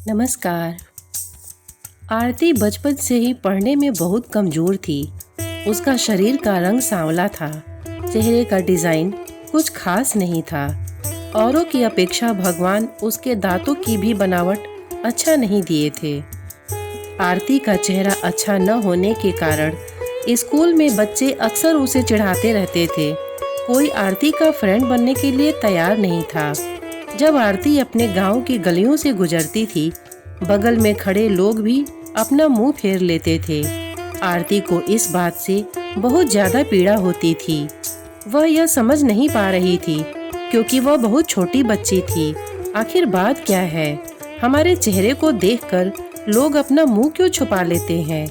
नमस्कार। आरती बचपन से ही पढ़ने में बहुत कमज़ोर थी। उसका शरीर का रंग सांवला था, चेहरे का डिज़ाइन कुछ खास नहीं था। औरों की अपेक्षा भगवान उसके दांतों की भी बनावट अच्छा नहीं दिए थे। आरती का चेहरा अच्छा न होने के कारण स्कूल में बच्चे अक्सर उसे चिढ़ाते रहते थे। कोई आरती का फ्रेंड बनने के लिए तैयार नहीं था। जब आरती अपने गांव की गलियों से गुजरती थी, बगल में खड़े लोग भी अपना मुंह फेर लेते थे। आरती को इस बात से बहुत ज्यादा पीड़ा होती थी। वह यह समझ नहीं पा रही थी क्योंकि वह बहुत छोटी बच्ची थी। आखिर बात क्या है? हमारे चेहरे को देखकर लोग अपना मुंह क्यों छुपा लेते हैं?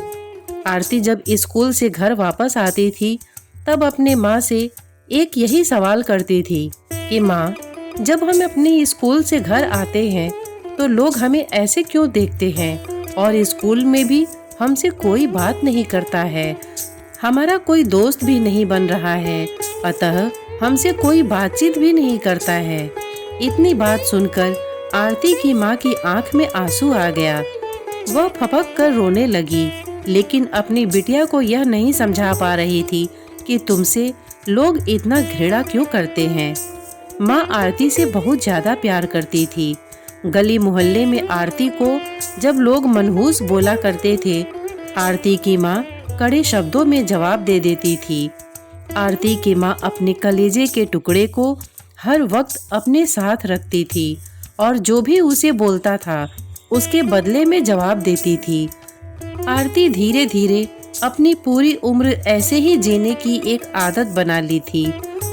आरती जब स्कूल से घर वापस आती थी, तब अपने माँ से एक यही सवाल करती थी कि माँ, जब हम अपने स्कूल से घर आते हैं तो लोग हमें ऐसे क्यों देखते हैं और स्कूल में भी हमसे कोई बात नहीं करता है। हमारा कोई दोस्त भी नहीं बन रहा है, अतः हमसे कोई बातचीत भी नहीं करता है। इतनी बात सुनकर आरती की माँ की आंख में आंसू आ गया। वह फपक कर रोने लगी, लेकिन अपनी बिटिया को यह नहीं समझा पा रही थी कि तुमसे लोग इतना घृणा क्यों करते हैं। माँ आरती से बहुत ज्यादा प्यार करती थी। गली मोहल्ले में आरती को जब लोग मनहूस बोला करते थे, आरती की माँ कड़े शब्दों में जवाब दे देती थी। आरती की माँ अपने कलेजे के टुकड़े को हर वक्त अपने साथ रखती थी और जो भी उसे बोलता था उसके बदले में जवाब देती थी। आरती धीरे धीरे अपनी पूरी उम्र ऐसे ही जीने की एक आदत बना ली थी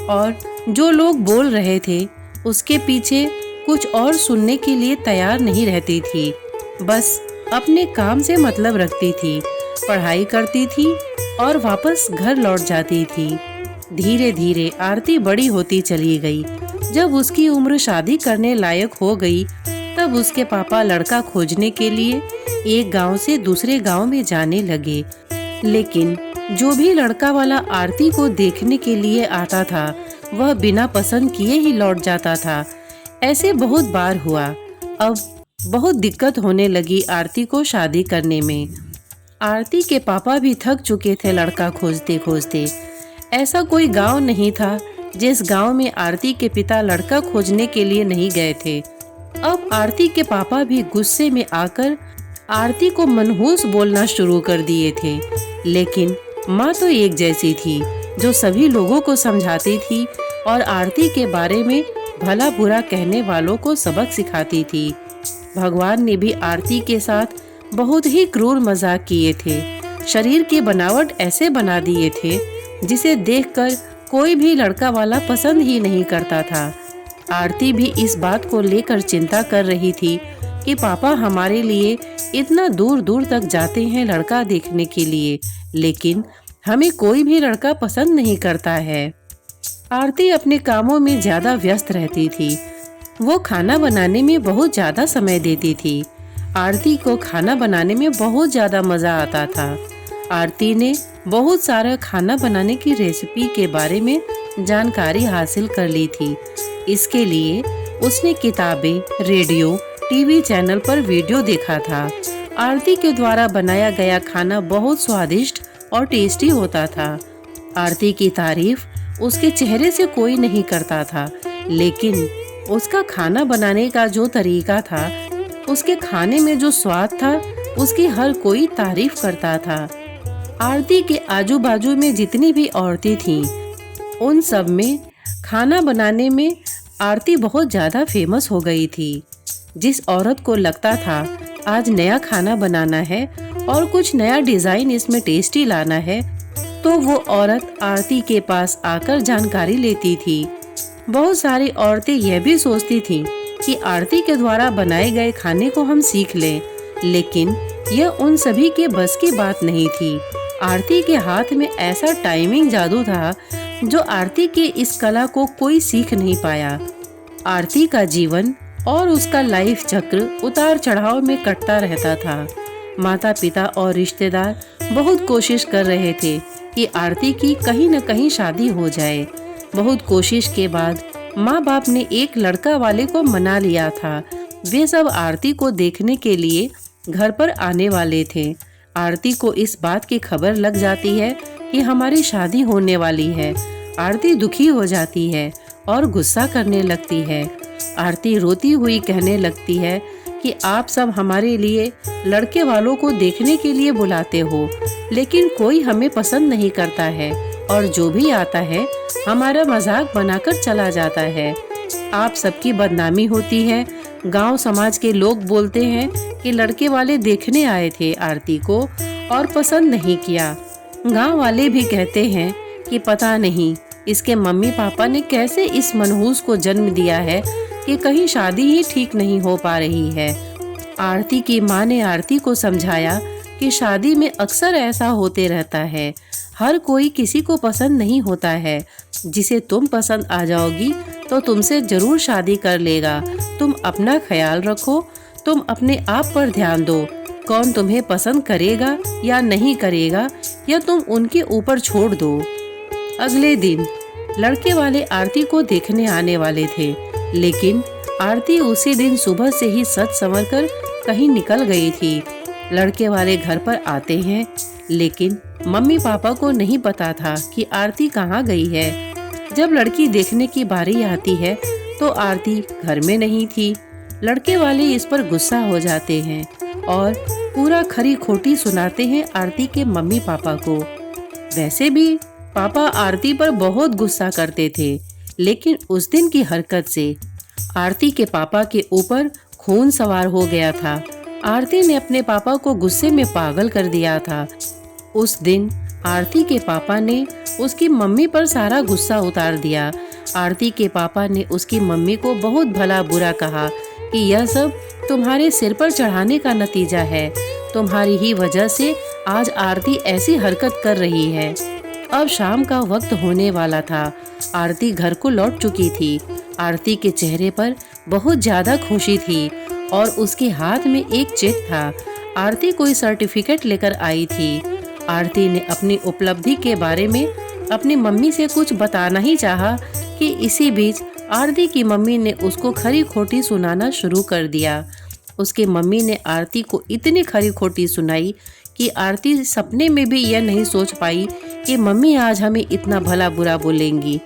और जो लोग बोल रहे थे उसके पीछे कुछ और सुनने के लिए तैयार नहीं रहती थी। बस अपने काम से मतलब रखती थी, पढ़ाई करती थी और वापस घर लौट जाती थी। धीरे धीरे आरती बड़ी होती चली गई। जब उसकी उम्र शादी करने लायक हो गई, तब उसके पापा लड़का खोजने के लिए एक गांव से दूसरे गांव में जाने लगे। लेकिन जो भी लड़का वाला आरती को देखने के लिए आता था, वह बिना पसंद किए ही लौट जाता था। ऐसे बहुत बार हुआ। अब बहुत दिक्कत होने लगी आरती को शादी करने में। आरती के पापा भी थक चुके थे लड़का खोजते खोजते। ऐसा कोई गांव नहीं था जिस गांव में आरती के पिता लड़का खोजने के लिए नहीं गए थे। अब आरती के पापा भी गुस्से में आकर आरती को मनहूस बोलना शुरू कर दिए थे। लेकिन माँ तो एक जैसी थी, जो सभी लोगों को समझाती थी और आरती के बारे में भला बुरा कहने वालों को सबक सिखाती थी। भगवान ने भी आरती के साथ बहुत ही क्रूर मजाक किए थे। शरीर की बनावट ऐसे बना दिए थे जिसे देखकर कोई भी लड़का वाला पसंद ही नहीं करता था। आरती भी इस बात को लेकर चिंता कर रही थी कि पापा हमारे लिए इतना दूर दूर तक जाते हैं लड़का देखने के लिए, लेकिन हमें कोई भी लड़का पसंद नहीं करता है। आरती अपने कामों में ज्यादा व्यस्त रहती थी। वो खाना बनाने में बहुत ज्यादा समय देती थी। आरती को खाना बनाने में बहुत ज्यादा मजा आता था। आरती ने बहुत सारा खाना बनाने की रेसिपी के बारे में जानकारी हासिल कर ली थी। इसके लिए उसने किताबें, रेडियो, टीवी चैनल पर वीडियो देखा था। आरती के द्वारा बनाया गया खाना बहुत स्वादिष्ट और टेस्टी होता था। आरती की तारीफ उसके चेहरे से कोई नहीं करता था, लेकिन उसका खाना बनाने का जो तरीका था, उसके खाने में जो स्वाद था, उसकी हर कोई तारीफ करता था। आरती के आजू बाजू में जितनी भी औरतें थीं, उन सब में खाना बनाने में आरती बहुत ज्यादा फेमस हो गई थी। जिस औरत को लगता था आज नया खाना बनाना है और कुछ नया डिजाइन इसमें टेस्टी लाना है, तो वो औरत आरती के पास आकर जानकारी लेती थी। बहुत सारी औरतें यह भी सोचती थीं कि आरती के द्वारा बनाए गए खाने को हम सीख लें, लेकिन यह उन सभी के बस की बात नहीं थी। आरती के हाथ में ऐसा टाइमिंग जादू था जो आरती के इस कला को कोई सीख नहीं पाया। आरती का जीवन और उसका लाइफ चक्र उतार चढ़ाव में कटता रहता था। माता पिता और रिश्तेदार बहुत कोशिश कर रहे थे कि आरती की कहीं न कहीं शादी हो जाए। बहुत कोशिश के बाद माँ बाप ने एक लड़का वाले को मना लिया था वे सब आरती को देखने के लिए घर पर आने वाले थे। आरती को इस बात की खबर लग जाती है कि हमारी शादी होने वाली है। आरती दुखी हो जाती है और गुस्सा करने लगती है। आरती रोती हुई कहने लगती है कि आप सब हमारे लिए लड़के वालों को देखने के लिए बुलाते हो, लेकिन कोई हमें पसंद नहीं करता है और जो भी आता है हमारा मजाक बनाकर चला जाता है। आप सबकी बदनामी होती है। गांव समाज के लोग बोलते हैं कि लड़के वाले देखने आए थे आरती को और पसंद नहीं किया। गांव वाले भी कहते हैं कि पता नहीं इसके मम्मी पापा ने कैसे इस मनहूस को जन्म दिया है कि कहीं शादी ही ठीक नहीं हो पा रही है। आरती की माँ ने आरती को समझाया कि शादी में अक्सर ऐसा होते रहता है। हर कोई किसी को पसंद नहीं होता है। जिसे तुम पसंद आ जाओगी तो तुमसे जरूर शादी कर लेगा। तुम अपना ख्याल रखो, तुम अपने आप पर ध्यान दो। कौन तुम्हें पसंद करेगा या नहीं करेगा या तुम उनके ऊपर छोड़ दो। अगले दिन लड़के वाले आरती को देखने आने वाले थे, लेकिन आरती उसी दिन सुबह से ही सज संवर कर कहीं निकल गई थी। लड़के वाले घर पर आते हैं, लेकिन मम्मी पापा को नहीं पता था कि आरती कहाँ गई है। जब लड़की देखने की बारी आती है तो आरती घर में नहीं थी। लड़के वाले इस पर गुस्सा हो जाते हैं और पूरा खरी खोटी सुनाते हैं आरती के मम्मी पापा को। वैसे भी पापा आरती पर बहुत गुस्सा करते थे, लेकिन उस दिन की हरकत से आरती के पापा के ऊपर खून सवार हो गया था। आरती ने अपने पापा को गुस्से में पागल कर दिया था। उस दिन आरती के पापा ने उसकी मम्मी पर सारा गुस्सा उतार दिया। आरती के पापा ने उसकी मम्मी को बहुत भला बुरा कहा कि यह सब तुम्हारे सिर पर चढ़ाने का नतीजा है। तुम्हारी ही वजह से आज आरती ऐसी हरकत कर रही है। अब शाम का वक्त होने वाला था। आरती घर को लौट चुकी थी। आरती के चेहरे पर बहुत ज्यादा खुशी थी और उसके हाथ में एक चेक था। आरती कोई सर्टिफिकेट लेकर आई थी। आरती ने अपनी उपलब्धि के बारे में अपनी मम्मी से कुछ बताना ही चाहा कि इसी बीच आरती की मम्मी ने उसको खरी खोटी सुनाना शुरू कर दिया। उसके मम्मी ने आरती को इतनी खरी खोटी सुनाई कि आरती सपने में भी यह नहीं सोच पाई कि मम्मी आज हमें इतना भला बुरा बोलेंगी।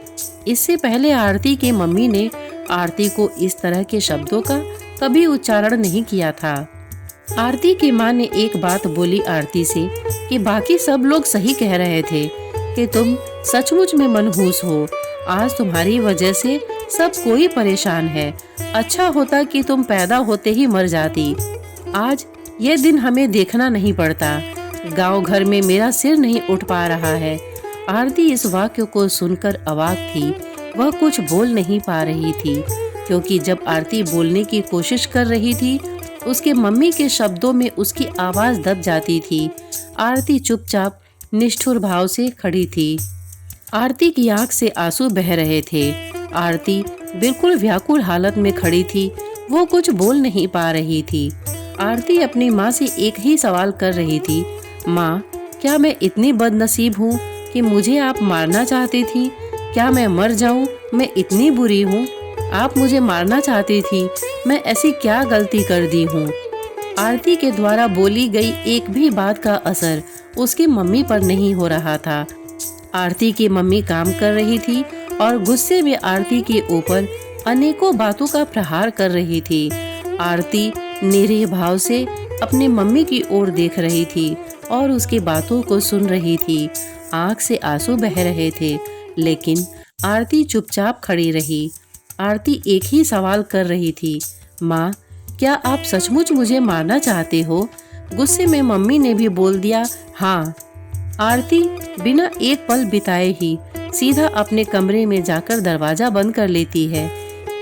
इससे पहले आरती के मम्मी ने आरती को इस तरह के शब्दों का कभी उच्चारण नहीं किया था। आरती की माँ ने एक बात बोली आरती से कि बाकी सब लोग सही कह रहे थे कि तुम सचमुच में मनहूस हो। आज तुम्हारी वजह से सब कोई परेशान है। अच्छा होता कि तुम पैदा होते ही मर जाती। आज ये दिन हमें देखना नहीं पड़ता। गांव घर में मेरा सिर नहीं उठ पा रहा है। आरती इस वाक्य को सुनकर अवाक थी। वह कुछ बोल नहीं पा रही थी, क्योंकि जब आरती बोलने की कोशिश कर रही थी उसके मम्मी के शब्दों में उसकी आवाज दब जाती थी। आरती चुपचाप निष्ठुर भाव से खड़ी थी। आरती की आंख से आंसू बह रहे थे। आरती बिल्कुल व्याकुल हालत में खड़ी थी। वो कुछ बोल नहीं पा रही थी। आरती अपनी माँ से एक ही सवाल कर रही थी, माँ, क्या मैं इतनी बदनसीब हूँ कि मुझे आप मारना चाहती थी? क्या मैं मर जाऊँ? मैं इतनी बुरी हूँ? आप मुझे मारना चाहती थी। मैं ऐसी क्या गलती कर दी हूँ? आरती के द्वारा बोली गई एक भी बात का असर उसकी मम्मी पर नहीं हो रहा था। आरती की मम्मी काम कर रही थी और गुस्से में आरती के ऊपर अनेकों बातों का प्रहार कर रही थी। आरती निरीह भाव से अपनी मम्मी की ओर देख रही थी और उसकी बातों को सुन रही थी। आंख से आंसू बह रहे थे, लेकिन आरती चुपचाप खड़ी रही। आरती एक ही सवाल कर रही थी, माँ, क्या आप सचमुच मुझे मारना चाहते हो? गुस्से में मम्मी ने भी बोल दिया, हाँ। आरती बिना एक पल बिताए ही सीधा अपने कमरे में जाकर दरवाजा बंद कर लेती है।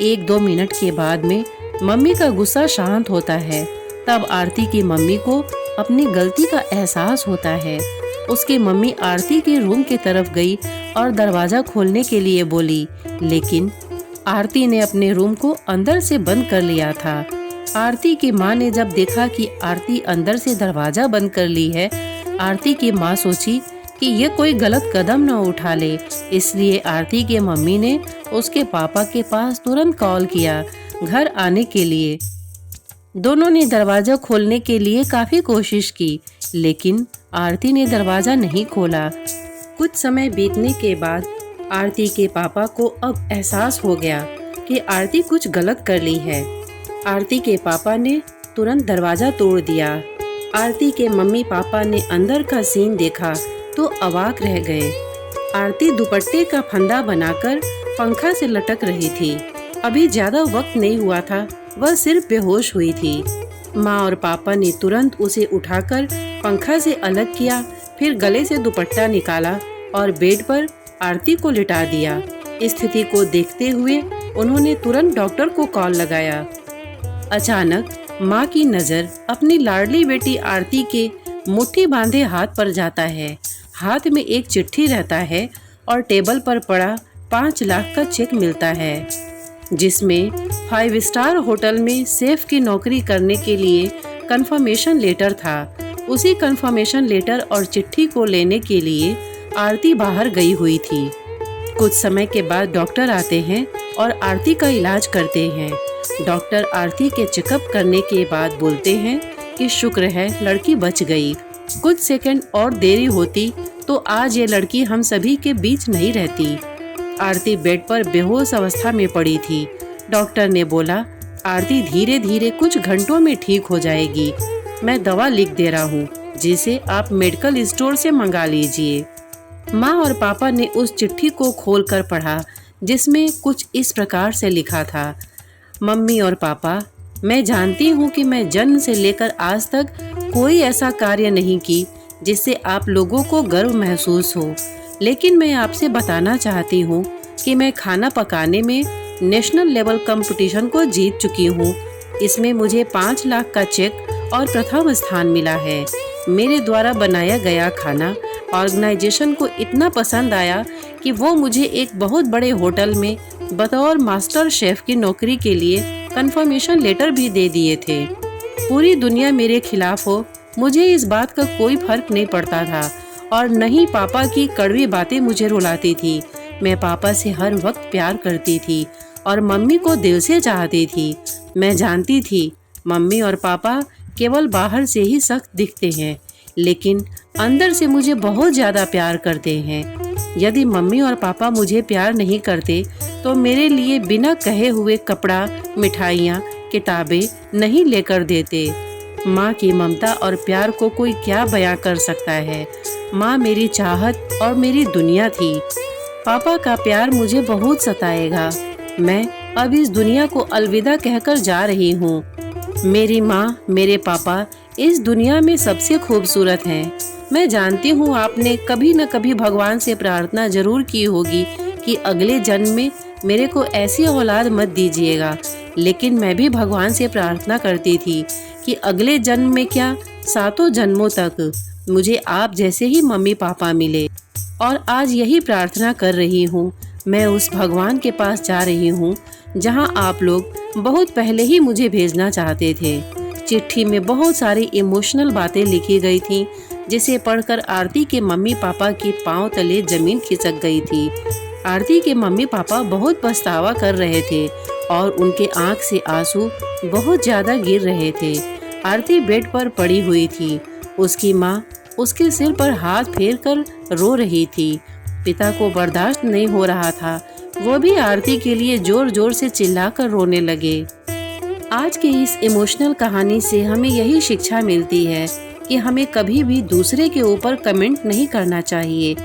1-2 मिनट के बाद में मम्मी का गुस्सा शांत होता है। तब आरती की मम्मी को अपनी गलती का एहसास होता है। उसकी मम्मी आरती के रूम की तरफ गई और दरवाजा खोलने के लिए बोली, लेकिन आरती ने अपने रूम को अंदर से बंद कर लिया था। आरती की माँ ने जब देखा कि आरती अंदर से दरवाजा बंद कर ली है, आरती की माँ सोची कि ये कोई गलत कदम न उठा ले। इसलिए आरती के मम्मी ने उसके पापा के पास तुरंत कॉल किया घर आने के लिए। दोनों ने दरवाजा खोलने के लिए काफी कोशिश की, लेकिन आरती ने दरवाजा नहीं खोला। कुछ समय बीतने के बाद आरती के पापा को अब एहसास हो गया कि आरती कुछ गलत कर ली है। आरती के पापा ने तुरंत दरवाजा तोड़ दिया। आरती के मम्मी पापा ने अंदर का सीन देखा तो अवाक रह गए। आरती दुपट्टे का फंदा बनाकर पंखा से लटक रही थी। अभी ज्यादा वक्त नहीं हुआ था, वह सिर्फ बेहोश हुई थी। माँ और पापा ने तुरंत उसे उठाकर पंखा से अलग किया, फिर गले से दुपट्टा निकाला और बेड पर आरती को लिटा दिया। स्थिति को देखते हुए उन्होंने तुरंत डॉक्टर को कॉल लगाया। अचानक माँ की नज़र अपनी लाडली बेटी आरती के मुट्ठी बांधे हाथ पर जाता है। हाथ में एक चिट्ठी रहता है और टेबल पर पड़ा 5 लाख का चेक मिलता है, जिसमें 5 स्टार होटल में शेफ की नौकरी करने के लिए कंफर्मेशन लेटर था। उसी कंफर्मेशन लेटर और चिट्ठी को लेने के लिए आरती बाहर गई हुई थी। कुछ समय के बाद डॉक्टर आते हैं और आरती का इलाज करते हैं। डॉक्टर आरती के चेकअप करने के बाद बोलते हैं कि शुक्र है लड़की बच गई। कुछ सेकंड और देरी होती तो आज ये लड़की हम सभी के बीच नहीं रहती। आरती बेड पर बेहोश अवस्था में पड़ी थी। डॉक्टर ने बोला, आरती धीरे धीरे कुछ घंटों में ठीक हो जाएगी। मैं दवा लिख दे रहा हूँ, जिसे आप मेडिकल स्टोर से मंगा लीजिए। माँ और पापा ने उस चिट्ठी को खोलकर पढ़ा, जिसमें कुछ इस प्रकार से लिखा था, मम्मी और पापा, मैं जानती हूँ कि मैं जन्म से लेकर आज तक कोई ऐसा कार्य नहीं की जिससे आप लोगों को गर्व महसूस हो, लेकिन मैं आपसे बताना चाहती हूँ कि मैं खाना पकाने में नेशनल लेवल कंपटीशन को जीत चुकी हूँ। इसमें मुझे 5 लाख का चेक और प्रथम स्थान मिला है। मेरे द्वारा बनाया गया खाना ऑर्गेनाइजेशन को इतना पसंद आया कि वो मुझे एक बहुत बड़े होटल में बतौर मास्टर शेफ की नौकरी के लिए कंफर्मेशन लेटर भी दे दिए थे। पूरी दुनिया मेरे खिलाफ हो, मुझे इस बात का कोई फर्क नहीं पड़ता था और न ही पापा की कड़वी बातें मुझे रुलाती थी। मैं पापा से हर वक्त प्यार करती थी और मम्मी को दिल से चाहती थी। मैं जानती थी मम्मी और पापा केवल बाहर से ही सख्त दिखते हैं, लेकिन अंदर से मुझे बहुत ज़्यादा प्यार करते हैं। यदि मम्मी और पापा मुझे प्यार नहीं करते तो मेरे लिए बिना कहे हुए कपड़ा, मिठाइयाँ, किताबें नहीं लेकर देते। माँ की ममता और प्यार को कोई क्या बयां कर सकता है। माँ मेरी चाहत और मेरी दुनिया थी। पापा का प्यार मुझे बहुत सताएगा। मैं अब इस दुनिया को अलविदा कहकर जा रही हूँ। मेरी माँ, मेरे पापा इस दुनिया में सबसे खूबसूरत हैं। मैं जानती हूँ आपने कभी न कभी भगवान से प्रार्थना जरूर की होगी कि अगले जन्म में मेरे को ऐसी औलाद मत दीजिएगा, लेकिन मैं भी भगवान से प्रार्थना करती थी कि अगले जन्म में क्या 7 जन्मों तक मुझे आप जैसे ही मम्मी पापा मिले। और आज यही प्रार्थना कर रही हूँ। मैं उस भगवान के पास जा रही हूँ जहाँ आप लोग बहुत पहले ही मुझे भेजना चाहते थे। चिट्ठी में बहुत सारी इमोशनल बातें लिखी गई थी, जिसे पढ़कर आरती के मम्मी पापा की पांव तले जमीन खिसक गई थी। आरती के मम्मी पापा बहुत पछतावा कर रहे थे और उनके आंख से आंसू बहुत ज्यादा गिर रहे थे। आरती बेड पर पड़ी हुई थी। उसकी माँ उसके सिर पर हाथ फेर कर रो रही थी। पिता को बर्दाश्त नहीं हो रहा था। वो भी आरती के लिए जोर जोर से चिल्लाकर रोने लगे। आज की इस इमोशनल कहानी से हमें यही शिक्षा मिलती है कि हमें कभी भी दूसरे के ऊपर कमेंट नहीं करना चाहिए।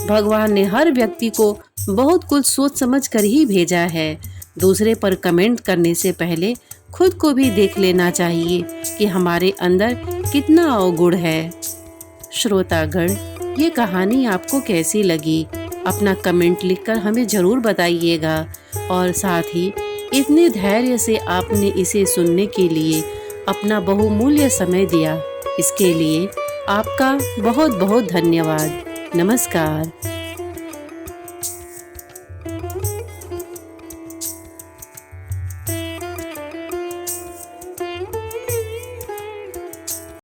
भगवान ने हर व्यक्ति को बहुत कुछ सोच समझ कर ही भेजा है। दूसरे पर कमेंट करने से पहले खुद को भी देख लेना चाहिए कि हमारे अंदर कितना अवगुण है। श्रोतागण, ये कहानी आपको कैसी लगी? अपना कमेंट लिखकर हमें ज़रूर बताइएगा और साथ ही इतने धैर्य से आपने इसे सुनने के लिए अपना बहुमूल्य समय दिया, इसके लिए आपका बहुत बहुत धन्यवाद। नमस्कार।